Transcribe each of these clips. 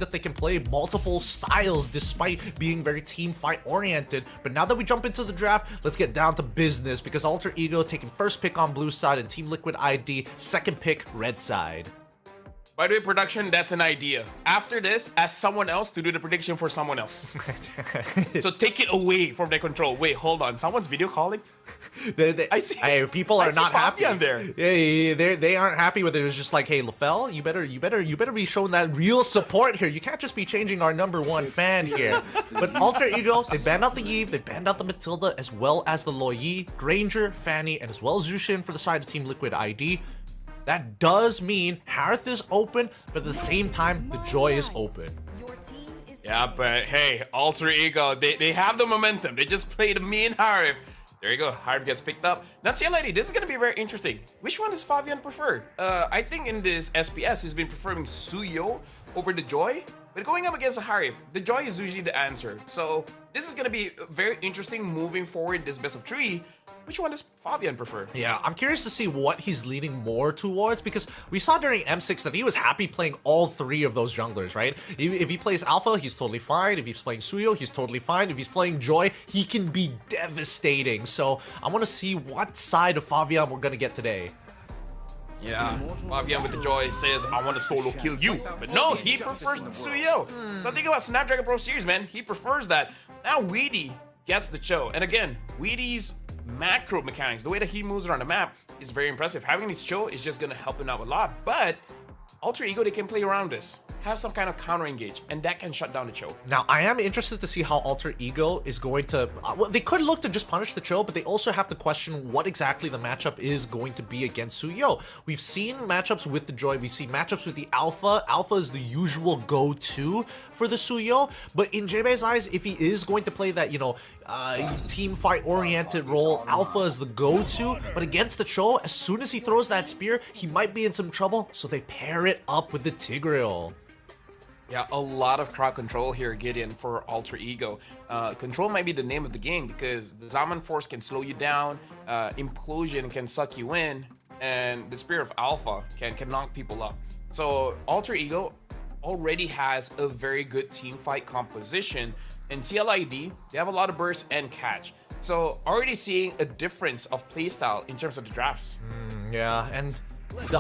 that they can play multiple styles despite being very team fight oriented. But now that we jump into the draft, let's get down to business, because Alter Ego taking first pick on blue side and Team Liquid ID second pick red side. By the way, production, that's an idea. After this, ask someone else to do the prediction for someone else. So take it away from their control. Wait, hold on. Someone's video calling? I see. People are not happy. On there. Yeah, they aren't happy with it. It's just like, hey, LaFell, you better be showing that real support here. You can't just be changing our #1 fan here. But Alter Ego, they banned out the Eve, they banned out the Matilda, as well as the Loyi, Granger, Fanny, and as well as Zushin for the side of Team Liquid ID. That does mean Harith is open, but at the same time, the Joy is open. Yeah, but hey, Alter Ego, they have the momentum. They just played me and Harith. There you go, Harith gets picked up. Now, TLID, this is going to be very interesting. Which one does Fabian prefer? I think in this SPS, he's been preferring Suyo over the Joy. But going up against a Harith, the Joy is usually the answer. So this is going to be very interesting moving forward this best of 3. Which one does Fabian prefer? Yeah, I'm curious to see what he's leaning more towards, because we saw during M6 that he was happy playing all 3 of those junglers, right? If he plays Alpha, he's totally fine. If he's playing Suyo, he's totally fine. If he's playing Joy, he can be devastating. So I want to see what side of Fabian we're going to get today. Yeah, Fabian with the Joy says, I want to solo kill you. But no, he prefers the Suyo. So think about Snapdragon Pro Series, man. He prefers that. Now Weedy gets the show. And again, Weedy's macro mechanics, the way that he moves around the map is very impressive. Having his Cho is just gonna help him out a lot. But Alter Ego, they can play around this, have some kind of counter engage, and that can shut down the Cho. Now, I am interested to see how Alter Ego is going to... well, they could look to just punish the Cho, but they also have to question what exactly the matchup is going to be against Suyo. We've seen matchups with the Joy, we've seen matchups with the Alpha. Alpha is the usual go-to for the Suyo, but in JB's eyes, if he is going to play that, you know, team fight-oriented role, Alpha is the go-to, but against the Cho, as soon as he throws that spear, he might be in some trouble, so they pair it up with the Tigreal. Yeah, a lot of crowd control here, Gideon, for Alter Ego. Control might be the name of the game, because the Zaman Force can slow you down, Implosion can suck you in, and the Spear of Alpha can knock people up. So Alter Ego already has a very good team fight composition, and TLID, they have a lot of burst and catch. So already seeing a difference of playstyle in terms of the drafts. Yeah, and...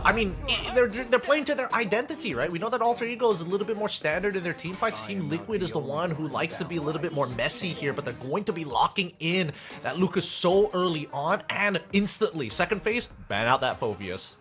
I mean, they're playing to their identity, right? We know that Alter Ego is a little bit more standard in their team fights. Team Liquid is the one who likes to be a little bit more messy here, but they're going to be locking in that Lucas so early on, and instantly, second phase, ban out that Phoveus.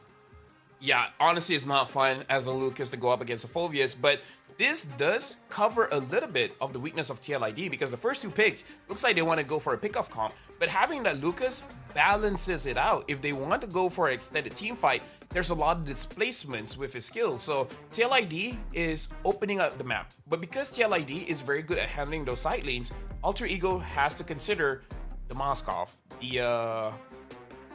Yeah, honestly, it's not fun as a Lucas to go up against a Phoveus, but this does cover a little bit of the weakness of TLID, because the first 2 picks looks like they want to go for a pick-off comp, but having that Lucas balances it out. If they want to go for an extended team fight, there's a lot of displacements with his skills. So TLID is opening up the map, but because TLID is very good at handling those side lanes, Alter Ego has to consider the Moskov.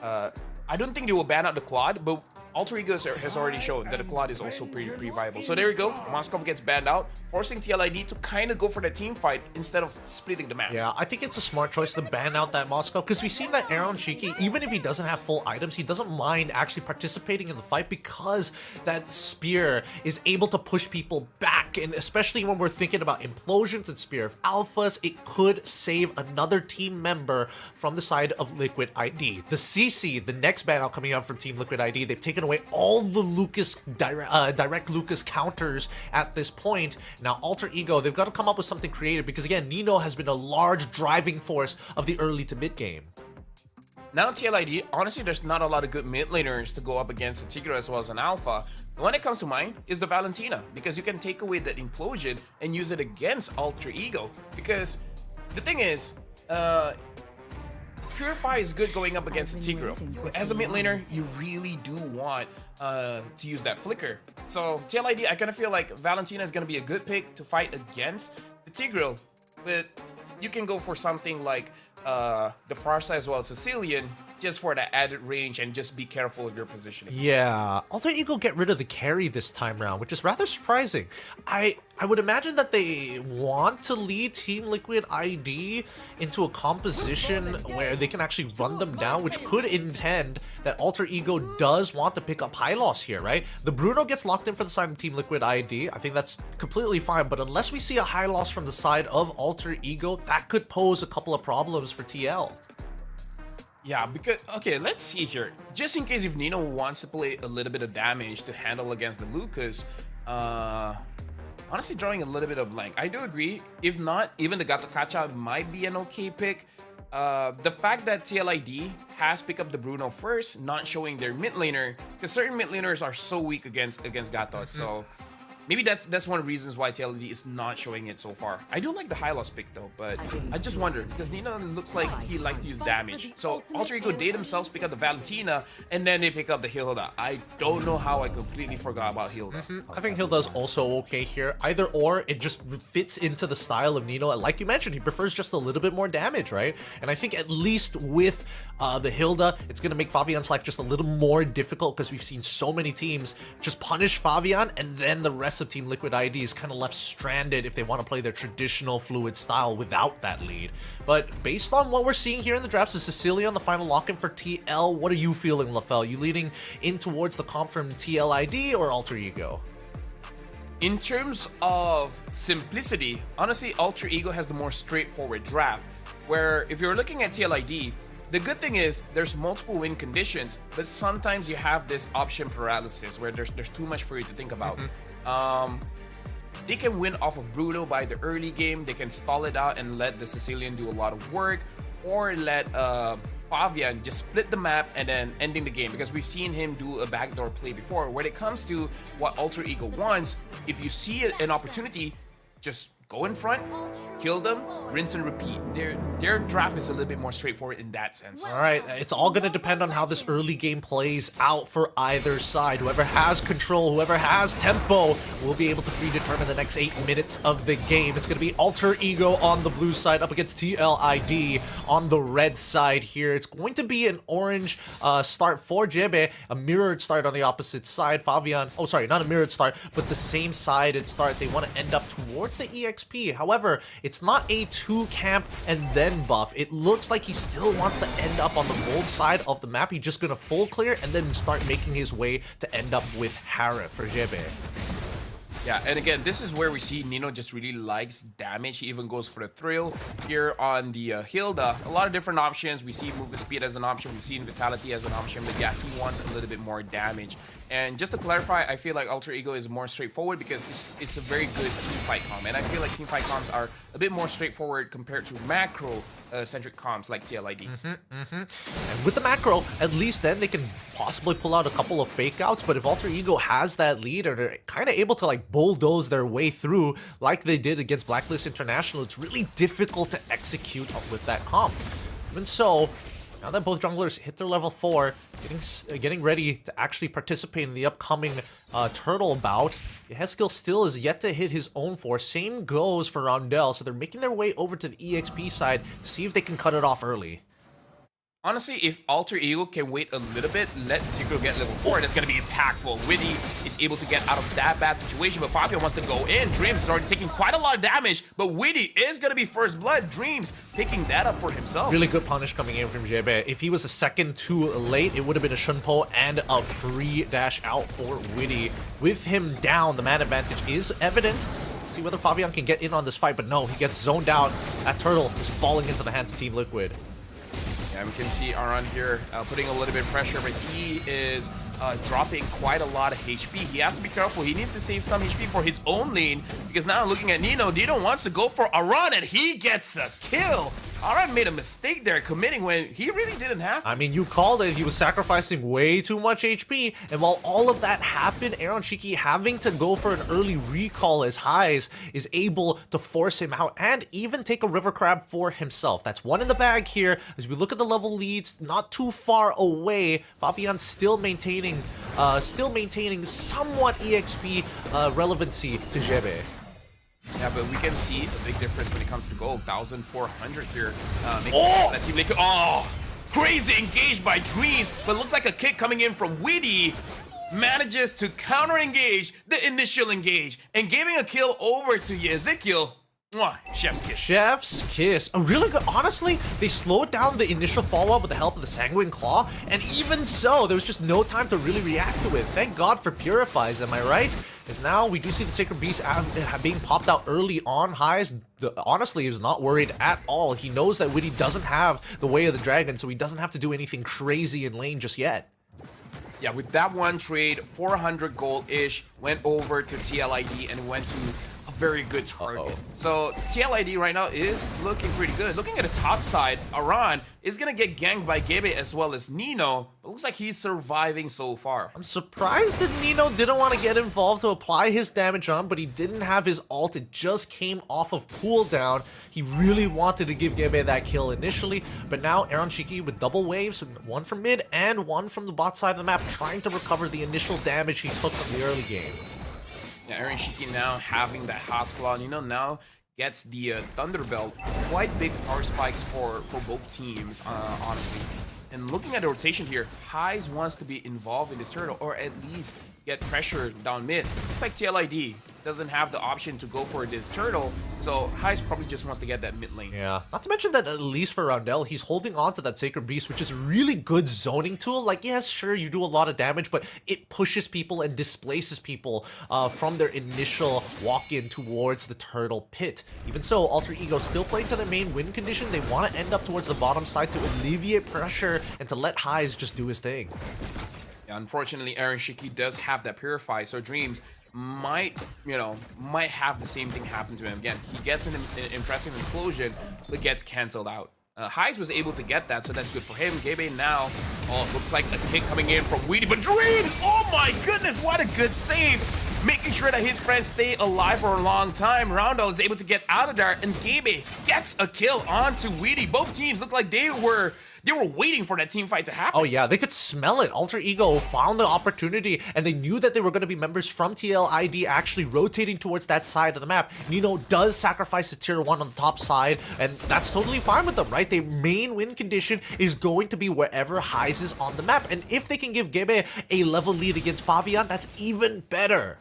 I don't think they will ban out the Claude, but Alter Ego has already shown that the Claude is also pretty viable. So there we go. Moskov gets banned out, forcing TLID to kind of go for the team fight instead of splitting the map. Yeah, I think it's a smart choice to ban out that Moskov, because we've seen that Aaron Shiki, even if he doesn't have full items, he doesn't mind actually participating in the fight, because that spear is able to push people back, and especially when we're thinking about implosions and Spear of Alphas, it could save another team member from the side of Liquid ID. The CC, the next ban out coming out from Team Liquid ID, they've taken away all the Lucas direct Lucas counters at this point. Now Alter Ego, they've got to come up with something creative, because again, Nino has been a large driving force of the early to mid game. Now TLID, honestly, there's not a lot of good mid laners to go up against a Tigreal as well as an Alpha. The one that comes to mind is the Valentina, because you can take away that implosion and use it against Alter Ego. Because the thing is, Purify is good going up against a Tigreal. As a mid laner, you really do want to use that Flicker. So TLID, I kind of feel like Valentina is going to be a good pick to fight against the Tigreal, but you can go for something like the Farsa as well as Sicilian, just for the added range and just be careful of your positioning. Yeah, Alter Ego get rid of the carry this time round, which is rather surprising. I would imagine that they want to lead Team Liquid ID into a composition where they can actually run them down, which could intend that Alter Ego does want to pick up high loss here, right? The Bruno gets locked in for the side of Team Liquid ID. I think that's completely fine, but unless we see a high loss from the side of Alter Ego, that could pose a couple of problems for TL. Yeah, because, okay, let's see here. Just in case if Nino wants to play a little bit of damage to handle against the Lucas, honestly drawing a little bit of blank. I do agree. If not, even the Gato Kacha might be an okay pick. The fact that TLID has picked up the Bruno first, not showing their mid laner, because certain mid laners are so weak against Gato, so maybe that's one of the reasons why TLID is not showing it so far. I do like the high loss pick though, but I just wonder, because Nino looks like he likes to use damage. So Alter Ego, they themselves pick up the Valentina, and then they pick up the Hilda. I don't know how I completely forgot about Hilda. I think Hilda's also okay here. Either or, it just fits into the style of Nino. And like you mentioned, he prefers just a little bit more damage, right? And I think at least with the Hilda, it's going to make Fabian's life just a little more difficult, because we've seen so many teams just punish Fabian, and then the rest of Team Liquid ID is kind of left stranded if they want to play their traditional fluid style without that lead. But based on what we're seeing here in the drafts, is Cecilia on the final lock-in for TL? What are you feeling, LaFell? You leading in towards the comp from TLID or Alter Ego? In terms of simplicity, honestly, Alter Ego has the more straightforward draft, where if you're looking at TLID, the good thing is there's multiple win conditions, but sometimes you have this option paralysis where there's too much for you to think about. They can win off of Bruno by the early game. They can stall it out and let the Sicilian do a lot of work, or let Fabian just split the map and then ending the game, because we've seen him do a backdoor play before. When it comes to what Alter Ego wants, if you see an opportunity, just go in front, kill them, rinse and repeat. Their draft is a little bit more straightforward in that sense. All right, it's all going to depend on how this early game plays out for either side. Whoever has control, whoever has tempo, will be able to predetermine the next 8 minutes of the game. It's going to be Alter Ego on the blue side up against TLID on the red side here. It's going to be an orange start for Jebe, a mirrored start on the opposite side. Fabian, oh sorry, not a mirrored start, but the same sided start. They want to end up towards the EXP. However, it's not a 2 camp and then buff. It looks like he still wants to end up on the gold side of the map. He's just gonna full clear and then start making his way to end up with Harif for Jebe. Yeah, and again, this is where we see Nino just really likes damage. He even goes for the thrill here on the Hilda. A lot of different options. We see movement speed as an option. We've seen vitality as an option. But yeah, he wants a little bit more damage. And just to clarify, I feel like Alter Ego is more straightforward because it's a very good teamfight comp. And I feel like teamfight comps are a bit more straightforward compared to macro-centric comps like TLID. And with the macro, at least then they can possibly pull out a couple of fake outs. But if Alter Ego has that lead, or they're kind of able to like bulldoze their way through like they did against Blacklist International, it's really difficult to execute with that comp. Even so, now that both junglers hit their level 4, getting ready to actually participate in the upcoming turtle bout, Haskell still is yet to hit his own 4. Same goes for Rondell, so they're making their way over to the EXP side to see if they can cut it off early. Honestly, if Alter Ego can wait a little bit, let Tigro get level 4, that's going to be impactful. Witty is able to get out of that bad situation, but Fabio wants to go in. Dreams is already taking quite a lot of damage, but Witty is going to be first blood. Dreams picking that up for himself. Really good punish coming in from Jebe. If he was a second too late, it would have been a Shunpo and a free dash out for Witty. With him down, the man advantage is evident. Let's see whether Fabian can get in on this fight, but no, he gets zoned out. That turtle is falling into the hands of Team Liquid. Yeah, we can see Aran here putting a little bit of pressure, but he is dropping quite a lot of HP. He has to be careful. He needs to save some HP for his own lane, because now looking at Nino, Nino wants to go for Aran, and he gets a kill. Aran made a mistake there, committing when he really didn't have to. I mean, you called it. He was sacrificing way too much HP. And while all of that happened, Aaron Shiki having to go for an early recall as highs is able to force him out and even take a river crab for himself. That's one in the bag here. As we look at the level leads, not too far away. Fabian still maintaining somewhat EXP relevancy to Jebe. Yeah, but we can see a big difference when it comes to gold. 1,400 here. That team, oh! Crazy engaged by Dreams, but looks like a kick coming in from Witty. Manages to counter-engage the initial engage and giving a kill over to Ezekiel. Mwah, chef's kiss. Chef's kiss. A really good. Honestly, they slowed down the initial follow-up with the help of the Sanguine Claw, and even so, there was just no time to really react to it. Thank God for Purifies, am I right? As now we do see the Sacred Beast being popped out early on. Highs, honestly, is not worried at all. He knows that Witty doesn't have the Way of the Dragon, so he doesn't have to do anything crazy in lane just yet. Yeah, with that one trade, 400 gold-ish went over to TLID and went to a very good target. So TLID right now is looking pretty good. Looking at the top side, Aran is going to get ganked by Gebe as well as Nino, but looks like he's surviving so far. I'm surprised that Nino didn't want to get involved to apply his damage on, but he didn't have his ult. It just came off of cooldown. He really wanted to give Gebe that kill initially, but now Aaron Shiki with double waves, one from mid and one from the bot side of the map, trying to recover the initial damage he took from the early game. Yeah, Aaron Shiki now having that Houseclaw, and now gets the Thunderbelt. Quite big power spikes for both teams, honestly. And looking at the rotation here, Highs wants to be involved in this turtle, or at least get pressure down mid. It's like TLID doesn't have the option to go for this turtle, so Highs probably just wants to get that mid lane. Yeah, not to mention that at least for Roundel, he's holding on to that Sacred Beast, which is a really good zoning tool. Like, yes, sure, you do a lot of damage, but it pushes people and displaces people from their initial walk-in towards the turtle pit. Even so, Alter Ego still playing to their main win condition. They want to end up towards the bottom side to alleviate pressure and to let Highs just do his thing. Yeah, unfortunately, Aaron Shiki does have that Purify, so Dreams might have the same thing happen to him. Again, he gets an impressive implosion, but gets canceled out. Highs was able to get that, so that's good for him. Gebe now, looks like a kick coming in from Weedy, but Dreams, oh my goodness, what a good save. Making sure that his friends stay alive for a long time. Roundel is able to get out of there, and Gebe gets a kill onto Weedy. Both teams look like they were waiting for that team fight to happen. Oh yeah, they could smell it. Alter Ego found the opportunity, and they knew that they were going to be members from TLID actually rotating towards that side of the map. Nino does sacrifice the tier 1 on the top side, and that's totally fine with them, right? Their main win condition is going to be wherever Highs is on the map, and if they can give Gebe a level lead against Fabian, that's even better.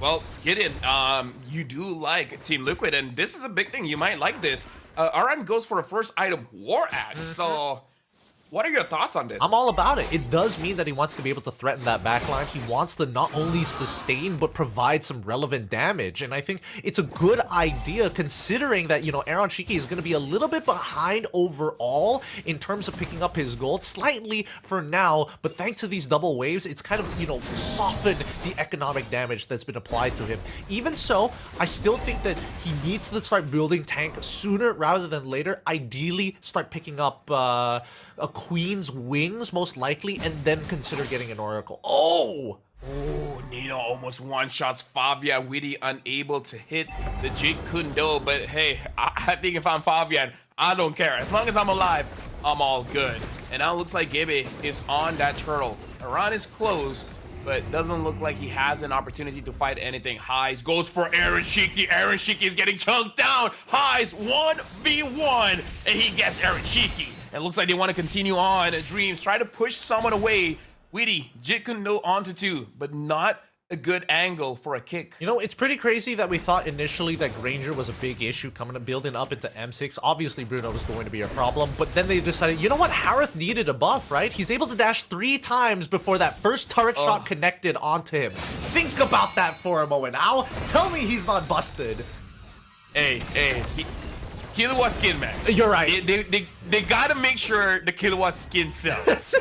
Well, Gideon, you do like Team Liquid, and this is a big thing. You might like this. Aran goes for a first item War Axe, so what are your thoughts on this? I'm all about it. It does mean that he wants to be able to threaten that backline. He wants to not only sustain, but provide some relevant damage. And I think it's a good idea considering that, Aaron Shiki is going to be a little bit behind overall in terms of picking up his gold, slightly for now. But thanks to these double waves, it's kind of, softened the economic damage that's been applied to him. Even so, I still think that he needs to start building tank sooner rather than later. Ideally, start picking up a Queen's Wings, most likely, and then consider getting an Oracle. Oh, Nino almost one-shots Fabian. Witty unable to hit the Jeet Kundo, but hey, I think if I'm Fabian, I don't care. As long as I'm alive, I'm all good. And now it looks like Gebe is on that turtle. Aran is close, but doesn't look like he has an opportunity to fight anything. Highs goes for Aaron Shiki. Aaron Shiki is getting chunked down. Highs 1v1, and he gets Aaron Shiki. It looks like they want to continue on. Dreams try to push someone away. Witty, Jit Kundo onto 2, but not a good angle for a kick. It's pretty crazy that we thought initially that Granger was a big issue building up into M6. Obviously, Bruno was going to be a problem, but then they decided, you know what? Harith needed a buff, right? He's able to dash 3 times before that first turret shot connected onto him. Think about that for a moment. Ow, tell me he's not busted. Hey, Killua skin, man. You're right. They gotta make sure the Killua skin sells.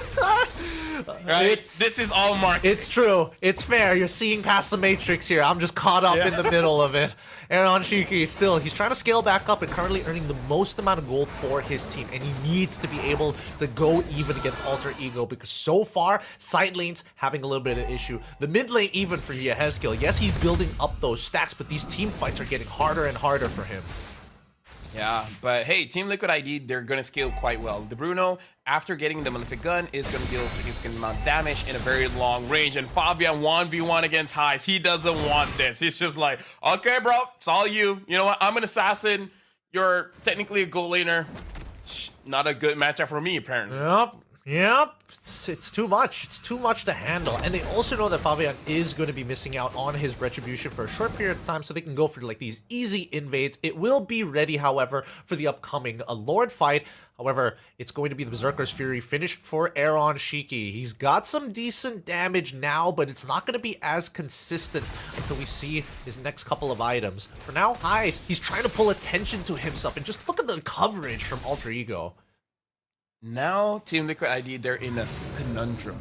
Right? This is all market. It's true. It's fair. You're seeing past the matrix here. I'm just caught up in the middle of it. Aaron Shiki he's trying to scale back up and currently earning the most amount of gold for his team. And he needs to be able to go even against Alter Ego because so far, side lane's having a little bit of issue. The mid lane even for Yehezkiel. Yes, he's building up those stacks, but these team fights are getting harder and harder for him. Yeah, but hey, Team Liquid ID, they're gonna scale quite well. The Bruno, after getting the Malefic Gun, is gonna deal a significant amount of damage in a very long range. And Fabian 1v1 against Highs, he doesn't want this. He's just like, okay, bro, it's all you. You know what? I'm an assassin. You're technically a gold laner. not a good matchup for me, apparently. Yep. It's too much. It's too much to handle. And they also know that Fabian is going to be missing out on his retribution for a short period of time, so they can go for like these easy invades. It will be ready, however, for the upcoming Lord fight. However, it's going to be the Berserker's Fury finished for Aaron Shiki. He's got some decent damage now, but it's not going to be as consistent until we see his next couple of items. For now, he's trying to pull attention to himself, and just look at the coverage from Alter Ego. Now, Team Liquid ID, they're in a conundrum.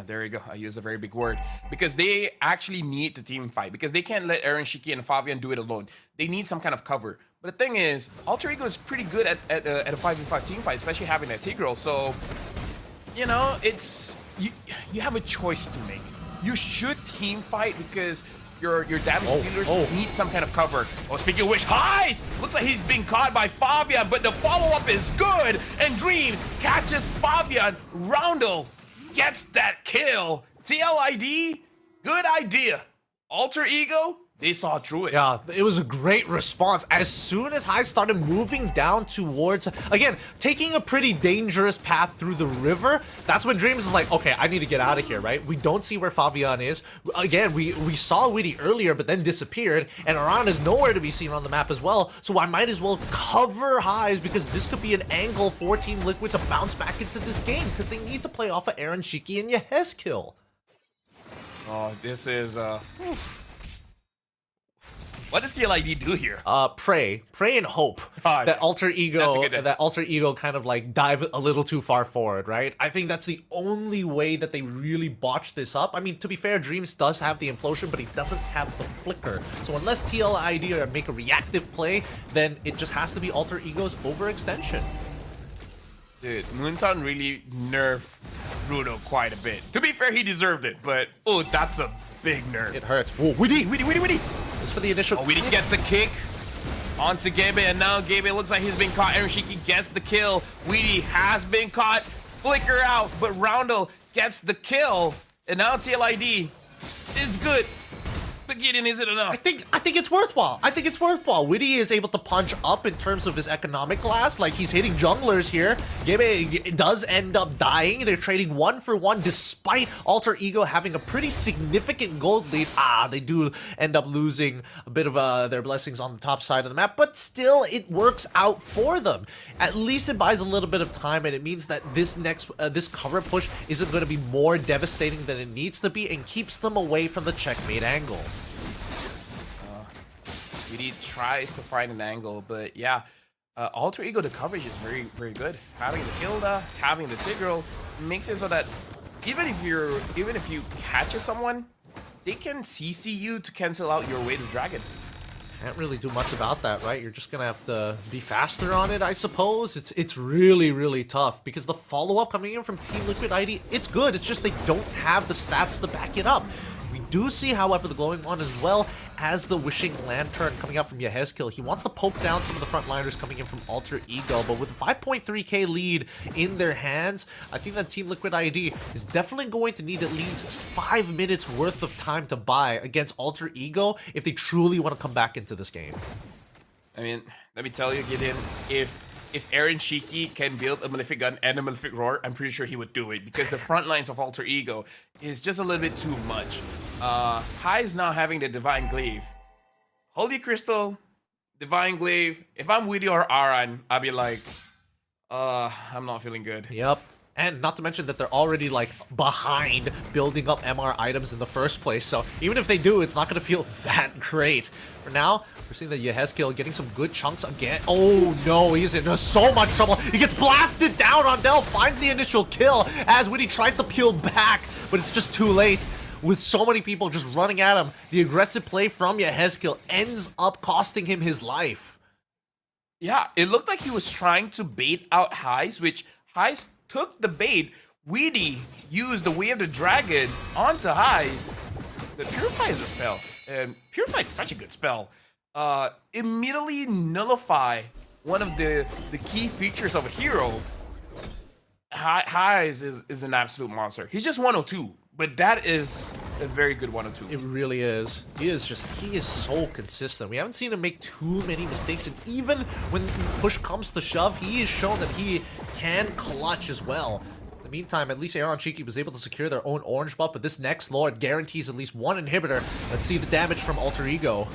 There you go. I use a very big word. Because they actually need the team fight. Because they can't let Aaron Shiki and Fabian do it alone. They need some kind of cover. But the thing is, Alter Ego is pretty good at a 5v5 team fight, especially having that Tigreal. So, you know, it's... You have a choice to make. You should team fight because your damage dealers need some kind of cover. Oh, speaking of which, Heist! Looks like he's being caught by Fabian, but the follow-up is good! And Dreams catches Fabian. Roundel gets that kill. TLID, good idea. Alter Ego, they saw through it. Yeah, it was a great response. As soon as Heist started moving down towards, again, taking a pretty dangerous path through the river, that's when Dreams is like, okay, I need to get out of here, right? We don't see where Fabian is. Again, we saw Witty earlier, but then disappeared, and Aran is nowhere to be seen on the map as well, so I might as well cover Heist, because this could be an angle for Team Liquid to bounce back into this game, because they need to play off of Aaron Shiki and Yehezkill. Oh, this is, What does TLID do here? Pray and hope that Alter Ego kind of like dive a little too far forward, right? I think that's the only way that they really botch this up. I mean, to be fair, Dreams does have the implosion, but he doesn't have the flicker. So unless TLID make a reactive play, then it just has to be Alter Ego's overextension. Dude, Moonton really nerfed Bruno quite a bit. To be fair, he deserved it, but oh, that's a big nerf. It hurts. Whoa, Witty! It's for the initial. Oh, Witty gets a kick onto Gabe, and now Gabe looks like he's been caught. Aaron Shiki gets the kill. Witty has been caught. Flicker out, but Roundel gets the kill, and now TLID is good. But Gideon, is it enough? I think it's worthwhile. Witty is able to punch up in terms of his economic class. Like, he's hitting junglers here. Gebe does end up dying. They're trading 1 for 1 despite Alter Ego having a pretty significant gold lead. They do end up losing a bit of their blessings on the top side of the map, but still it works out for them. At least it buys a little bit of time, and it means that this this cover push isn't going to be more devastating than it needs to be and keeps them away from the checkmate angle. Witty tries to find an angle, but yeah, Alter Ego, the coverage is very, very good. Having the Hilda, having the Tigreal makes it so that even if you catch someone, they can CC you to cancel out your way to Dragon. Can't really do much about that, right? You're just gonna have to be faster on it, I suppose. It's really, really tough because the follow-up coming in from Team Liquid ID, it's good. It's just they don't have the stats to back it up. We do see, however, the glowing one as well as the wishing lantern coming out from Yehezkill. He wants to poke down some of the frontliners coming in from Alter Ego, but with a 5.3k lead in their hands, I think that Team Liquid ID is definitely going to need at least 5 minutes worth of time to buy against Alter Ego if they truly want to come back into this game. I mean, let me tell you, Gideon, if Aaron Shiki can build a Malefic Gun and a Malefic Roar, I'm pretty sure he would do it because the front lines of Alter Ego is just a little bit too much. Hai is now having the Divine Glaive. Holy Crystal, Divine Glaive. If I'm Witty or Aran, I'll be like, I'm not feeling good. Yep. And not to mention that they're already, like, behind building up MR items in the first place. So even if they do, it's not going to feel that great. For now, we're seeing that Yehezkill getting some good chunks again. Oh, no, he's in so much trouble. He gets blasted down on Del, finds the initial kill as Witty tries to peel back, but it's just too late. With so many people just running at him, the aggressive play from Yehezkill ends up costing him his life. Yeah, it looked like he was trying to bait out Heist, which Heist took the bait. Witty used the Way of the Dragon onto Heist. The Purify is a spell, and Purify is such a good spell. Immediately nullify one of the key features of a hero. Heist is an absolute monster. He's just 102. But that is a very good 102. It really is. He is so consistent. We haven't seen him make too many mistakes, and even when push comes to shove, he has shown that he can clutch as well. In the meantime, at least Aaron Shiki was able to secure their own orange buff, but this next Lord guarantees at least one inhibitor. Let's see the damage from Alter Ego.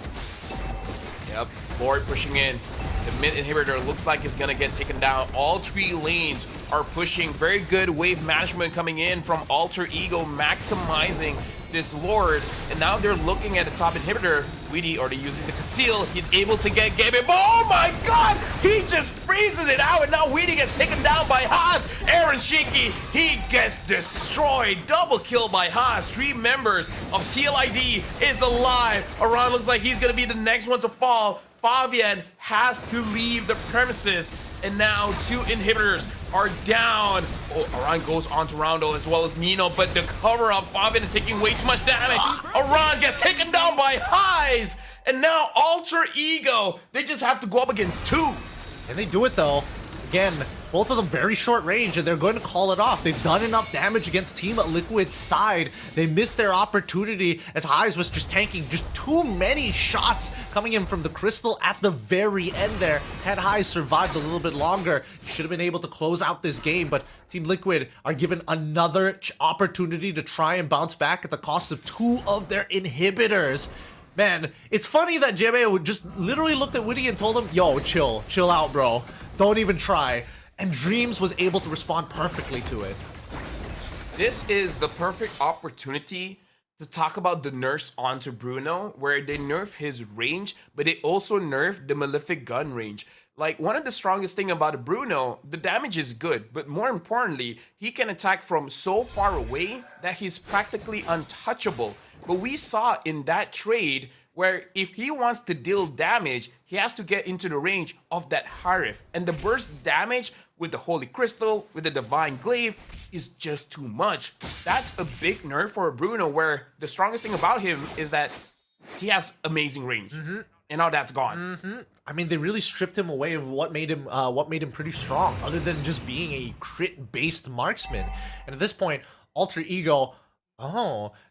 Yep, Lord pushing in. The mid inhibitor looks like it's gonna get taken down. All 3 lanes are pushing. Very good wave management coming in from Alter Ego, maximizing this Lord. And now they're looking at the top inhibitor. Weedy already uses the conceal. He's able to get Gabe. Oh my god! He just freezes it out, and now Weedy gets taken down by Haas. Aaron Shiki, he gets destroyed. Double kill by Haas. 3 members of TLID is alive. Aran looks like he's gonna be the next one to fall. Fabian has to leave the premises, and now 2 inhibitors are down. Oh, Aran goes on to Rondo as well as Nino, but the cover up, Fabian is taking way too much damage. Aran gets taken down by Highs, and now Alter Ego, they just have to go up against 2. And they do it though. Again, both of them very short range, and they're going to call it off. They've done enough damage against Team Liquid's side. They missed their opportunity as Highs was just tanking just too many shots coming in from the Crystal at the very end there. Had Highs survived a little bit longer, he should have been able to close out this game, but Team Liquid are given another opportunity to try and bounce back at the cost of 2 of their inhibitors. Man, it's funny that JB would just literally looked at Woody and told him, yo, chill out, bro. Don't even try. And Dreams was able to respond perfectly to it. This is the perfect opportunity to talk about the nerfs onto Bruno, where they nerf his range, but they also nerf the Malefic gun range. Like, one of the strongest thing about Bruno, the damage is good, but more importantly, he can attack from so far away that he's practically untouchable. But we saw in that trade where if he wants to deal damage, he has to get into the range of that Harif. And the burst damage with the Holy Crystal, with the Divine Glaive, is just too much. That's a big nerf for Bruno, where the strongest thing about him is that he has amazing range. And now that's gone. I mean, they really stripped him away of what made him pretty strong, other than just being a crit-based marksman. And at this point, Alter Ego,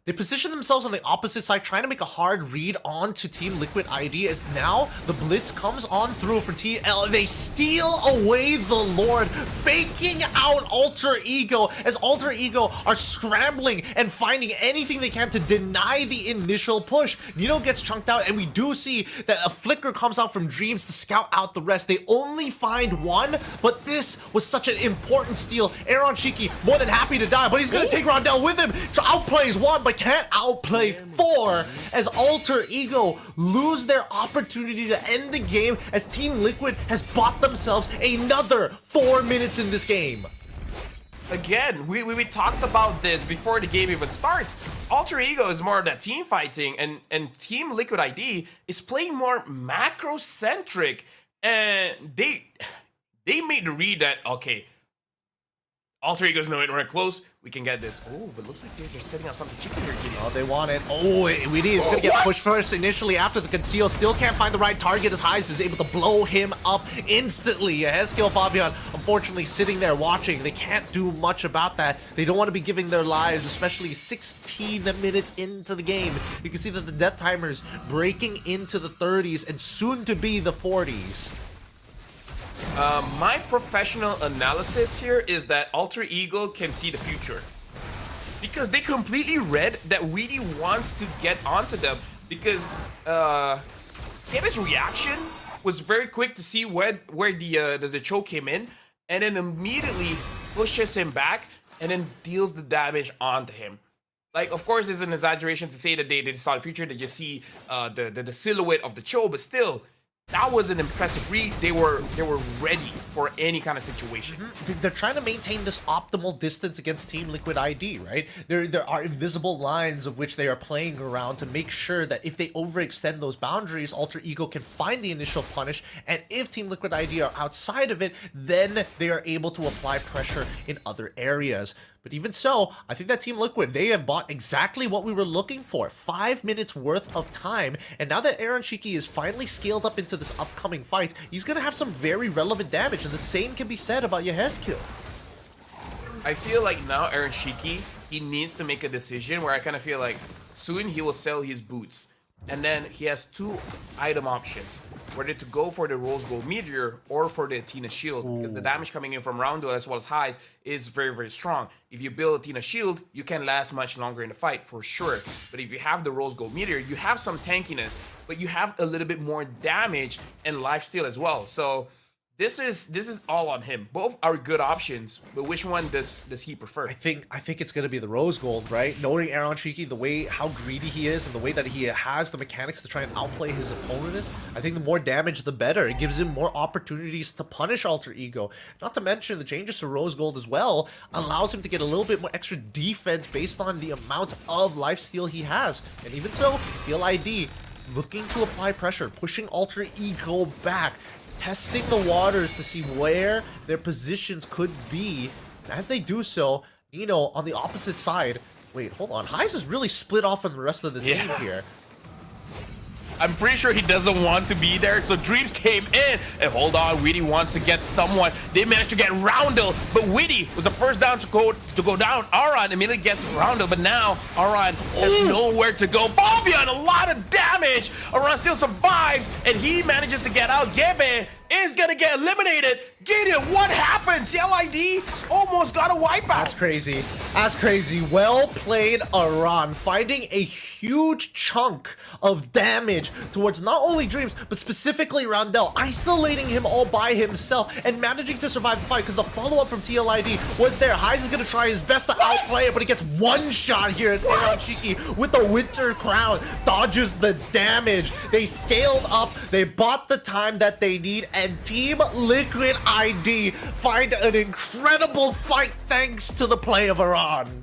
they position themselves on the opposite side, trying to make a hard read onto Team Liquid ID, as now the Blitz comes on through for TL. They steal away the Lord, faking out Alter Ego, as Alter Ego are scrambling and finding anything they can to deny the initial push. Nino gets chunked out, and we do see that a flicker comes out from Dreams to scout out the rest. They only find 1, but this was such an important steal. Aaron Shiki more than happy to die, but he's gonna take Rondell with him to outplays 1, but can't outplay 4, as Alter Ego lose their opportunity to end the game, as Team Liquid has bought themselves another 4 minutes in this game. Again, we talked about this before the game even starts. Alter Ego is more of that team fighting, and Team Liquid ID is playing more macro-centric, and they made the read that, okay, Alter Ego's nowhere right close. We can get this. Oh, but looks like they're setting up something cheeky here, Kitty. Oh, they want it. Oh, Weedy is going to get pushed first initially after the conceal. Still can't find the right target, as Highs is able to blow him up instantly. Hezkiel Fabian, unfortunately, sitting there watching. They can't do much about that. They don't want to be giving their lives, especially 16 minutes into the game. You can see that the death timer's breaking into the 30s and soon to be the 40s. My professional analysis here is that Alter Ego can see the future, because they completely read that Weedy wants to get onto them, because Kevin's reaction was very quick to see where the choke came in, and then immediately pushes him back and then deals the damage onto him. Like, of course, it's an exaggeration to say that they saw the future. They just see the silhouette of the Cho, but still, that was an impressive read. They were ready for any kind of situation. They're trying to maintain this optimal distance against Team Liquid ID, right? There are invisible lines of which they are playing around to make sure that if they overextend those boundaries, Alter Ego can find the initial punish, and if Team Liquid ID are outside of it, then they are able to apply pressure in other areas. But even so, I think that Team Liquid, they have bought exactly what we were looking for. 5 minutes worth of time. And now that Aaron Shiki is finally scaled up into this upcoming fight, he's going to have some very relevant damage. And the same can be said about Yehezkiel. I feel like now Aaron Shiki, he needs to make a decision where I kind of feel like soon he will sell his boots. And then he has 2 item options. whether to go for the Rose Gold Meteor or for the Athena Shield, because the damage coming in from Roundel as well as Highs is very, very strong. If you build Athena Shield, you can last much longer in the fight, for sure. But if you have the Rose Gold Meteor, you have some tankiness, but you have a little bit more damage and lifesteal as well. So this is all on him. Both are good options, but which one does he prefer? I think it's gonna be the Rose Gold, right? Knowing Aaron Shiki, the way how greedy he is and the way that he has the mechanics to try and outplay his opponent is, I think the more damage the better. It gives him more opportunities to punish Alter Ego. Not to mention the changes to Rose Gold as well allows him to get a little bit more extra defense based on the amount of lifesteal he has. And even so, TLID looking to apply pressure, pushing Alter Ego back, testing the waters to see where their positions could be. As they do so, Nino on the opposite side. Wait, hold on. Highs is really split off from the rest of the team here. I'm pretty sure he doesn't want to be there. So Dreams came in, and hold on, Witty wants to get someone. They managed to get Roundel, but Witty was the first down to go down. Aron immediately gets Roundel, but now Aron has nowhere to go. Fabian, a lot of damage. Aron still survives, and he manages to get out. Gebe is gonna get eliminated. Gideon, what happened? TLID almost got a wipeout. That's crazy. That's crazy. Well played, Aron, finding a huge chunk of damage towards not only Dreams, but specifically Roundel, isolating him all by himself and managing to survive the fight because the follow-up from TLID was there. Highs is gonna try his best to outplay it, but he gets one shot here as Aaron Shiki with the Winter Crown dodges the damage. They scaled up, they bought the time that they need, and Team Liquid ID find an incredible fight thanks to the play of Aron.